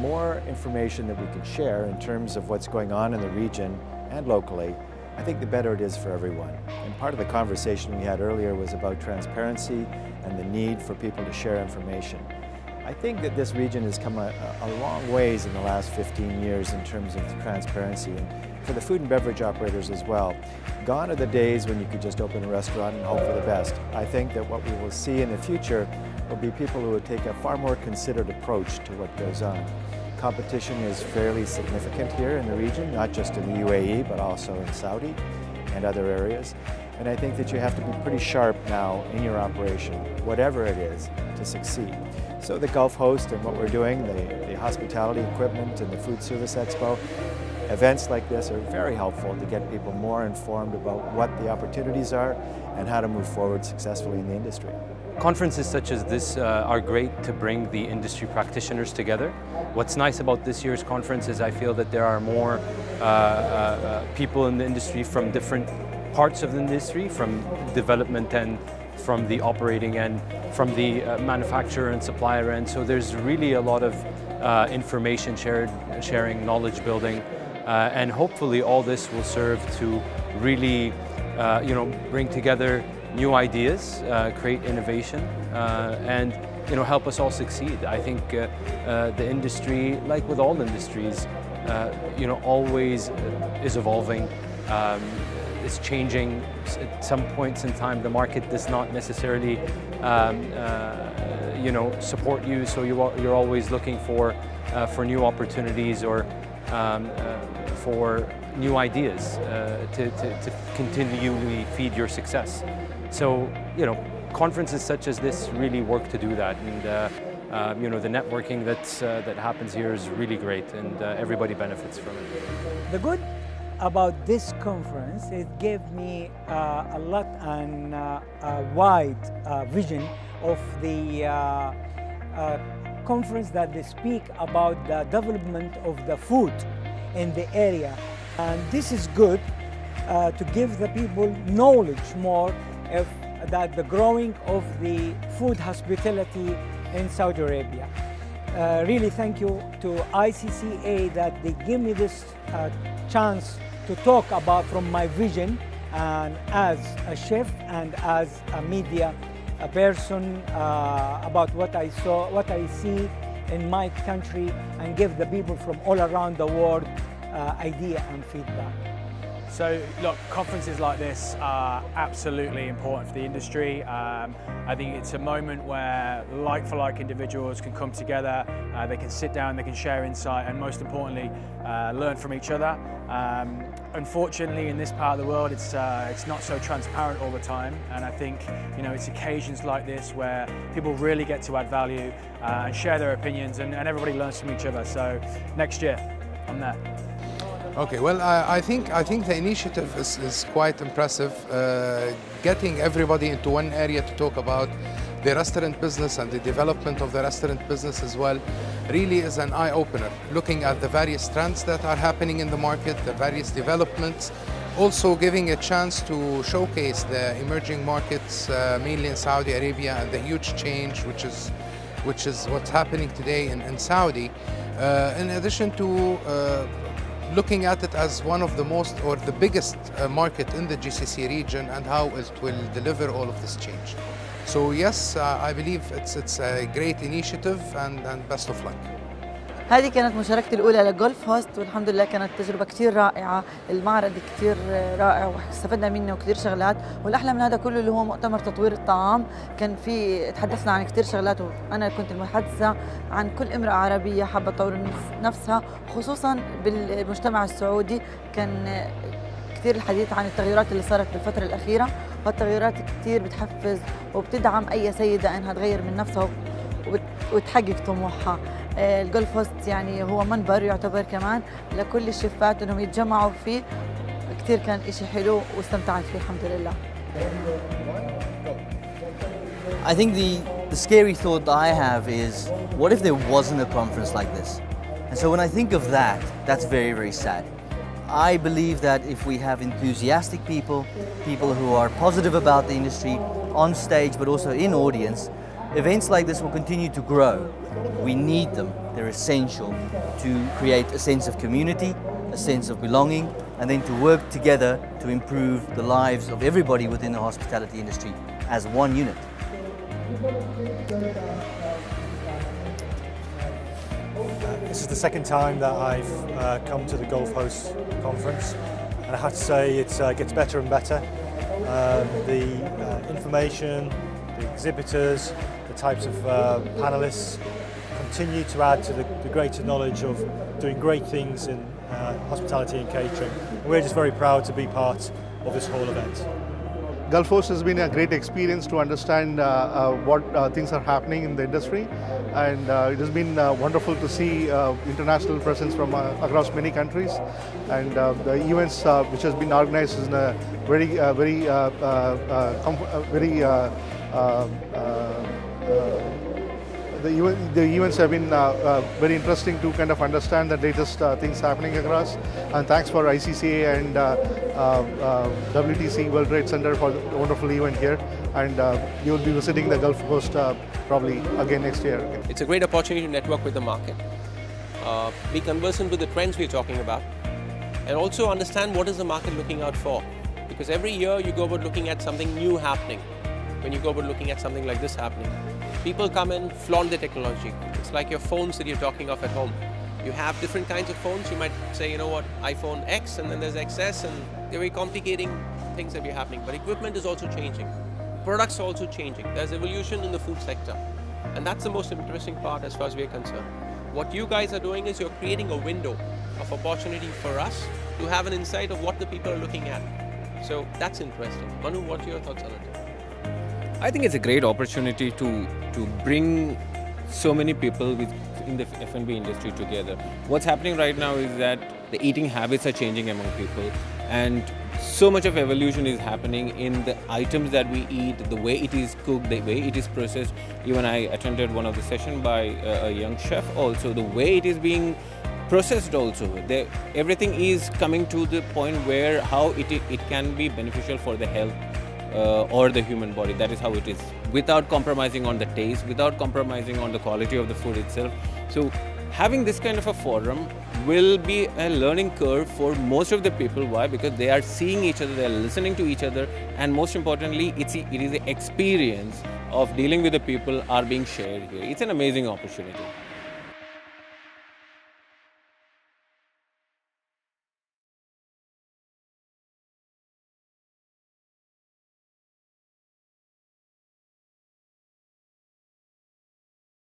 more information that we can share in terms of what's going on in the region and locally, I think the better it is for everyone. And part of the conversation we had earlier was about transparency and the need for people to share information. I think that this region has come a long ways in the last 15 years in terms of transparency, and for the food and beverage operators as well. Gone are the days when you could just open a restaurant and hope for the best. I think that what we will see in the future will be people who will take a far more considered approach to what goes on. Competition is fairly significant here in the region, not just in the UAE, but also in Saudi and other areas. And I think that you have to be pretty sharp now in your operation, whatever it is, to succeed. So the Gulfhost and what we're doing, the hospitality equipment and the food service expo, events like this are very helpful to get people more informed about what the opportunities are and how to move forward successfully in the industry. Conferences such as this are great to bring the industry practitioners together. What's nice about this year's conference is I feel that there are more people in the industry from different parts of the industry, from development end, from the operating end, from the manufacturer and supplier end. So there's really a lot of information sharing, knowledge building, and hopefully all this will serve to really bring together new ideas, create innovation, and help us all succeed. I think the industry, like with all industries, always is evolving. It's changing. At some points in time, the market does not necessarily, support you. So you're always looking for new opportunities or for new ideas to continually feed your success. So conferences such as this really work to do that, and the networking that happens here is really great, and everybody benefits from it. The good about this conference, it gave me a lot and a wide vision of the conference that they speak about the development of the food in the area. And this is good to give the people knowledge more of that the growing of the food hospitality in Saudi Arabia. Really thank you to ICCA that they give me this chance to talk about from my vision and as a chef and as a media person about what I saw, what I see in my country, and give the people from all around the world idea and feedback. So look, conferences like this are absolutely important for the industry. I think it's a moment where like-for-like individuals can come together, they can sit down, they can share insight, and most importantly, learn from each other. Unfortunately, in this part of the world, it's not so transparent all the time, and I think it's occasions like this where people really get to add value and share their opinions, and everybody learns from each other. So next year, I'm there. Okay, well, I think the initiative is quite impressive. Getting everybody into one area to talk about the restaurant business and the development of the restaurant business as well really is an eye-opener. Looking at the various trends that are happening in the market, the various developments, also giving a chance to showcase the emerging markets, mainly in Saudi Arabia, and the huge change which is what's happening today in Saudi. In addition to looking at it as one of the most or the biggest market in the GCC region and how it will deliver all of this change. So yes, I believe it's a great initiative and best of luck. هذه كانت مشاركتي الأولى لجولف هوست، والحمد لله كانت تجربة كتير رائعة. المعرض كتير رائع واستفدنا منه كتير شغلات، والأحلى من هذا كله اللي هو مؤتمر تطوير الطعام. كان في تحدثنا عن كتير شغلات، وأنا كنت المحدثة عن كل امرأة عربية حابة تطور نفسها، خصوصا بالمجتمع السعودي. كان كتير الحديث عن التغيرات اللي صارت بالفترة الأخيرة، والتغيرات كتير بتحفز وبتدعم أي سيدة إنها تغير من نفسها وتحقق طموحها. الجولف هوست يعني هو منبر يعتبر كمان لكل الشيفات انهم يتجمعوا فيه. كثير كان إشي حلو واستمتعت فيه الحمد لله. I think the scary thought that I have is, what if there wasn't a conference like this? And so when I think of that, that's very, very sad. I believe that if we have enthusiastic people who are positive about the industry on stage but also in audience, events like this will continue to grow. We need them. They're essential to create a sense of community, a sense of belonging, and then to work together to improve the lives of everybody within the hospitality industry as one unit. This is the second time that I've come to the Gulfhost conference, and I have to say it gets better and better. The information, the exhibitors, the types of panelists continue to add to the greater knowledge of doing great things in hospitality and catering. And we're just very proud to be part of this whole event. Gulfhost has been a great experience to understand what things are happening in the industry, and it has been wonderful to see international presence from across many countries, and the events which has been organized is in a the events have been very interesting to kind of understand the latest things happening across, and thanks for ICCA and WTC World Trade Center for the wonderful event here, and you will be visiting the Gulfhost probably again next year. It's a great opportunity to network with the market, be conversant with the trends we're talking about, and also understand what is the market looking out for, because every year you go about looking at something new happening. When you go about looking at something like this happening, people come and flaunt the technology. It's like your phones that you're talking of at home. You have different kinds of phones. You might say, you know what, iPhone X, and then there's XS, and they're very complicating things that are happening. But equipment is also changing. Products are also changing. There's evolution in the food sector. And that's the most interesting part as far as we're concerned. What you guys are doing is you're creating a window of opportunity for us to have an insight of what the people are looking at. So that's interesting. Manu, what are your thoughts on it? I think it's a great opportunity to bring so many people in the F&B industry together. What's happening right now is that the eating habits are changing among people, and so much of evolution is happening in the items that we eat, the way it is cooked, the way it is processed. Even I attended one of the sessions by a young chef also, the way it is being processed also. Everything is coming to the point where how it can be beneficial for the health or the human body. That is how it is, without compromising on the taste, without compromising on the quality of the food itself. So having this kind of a forum will be a learning curve for most of the people. Why? Because they are seeing each other, they are listening to each other, and most importantly, it is the experience of dealing with the people are being shared here. It's an amazing opportunity.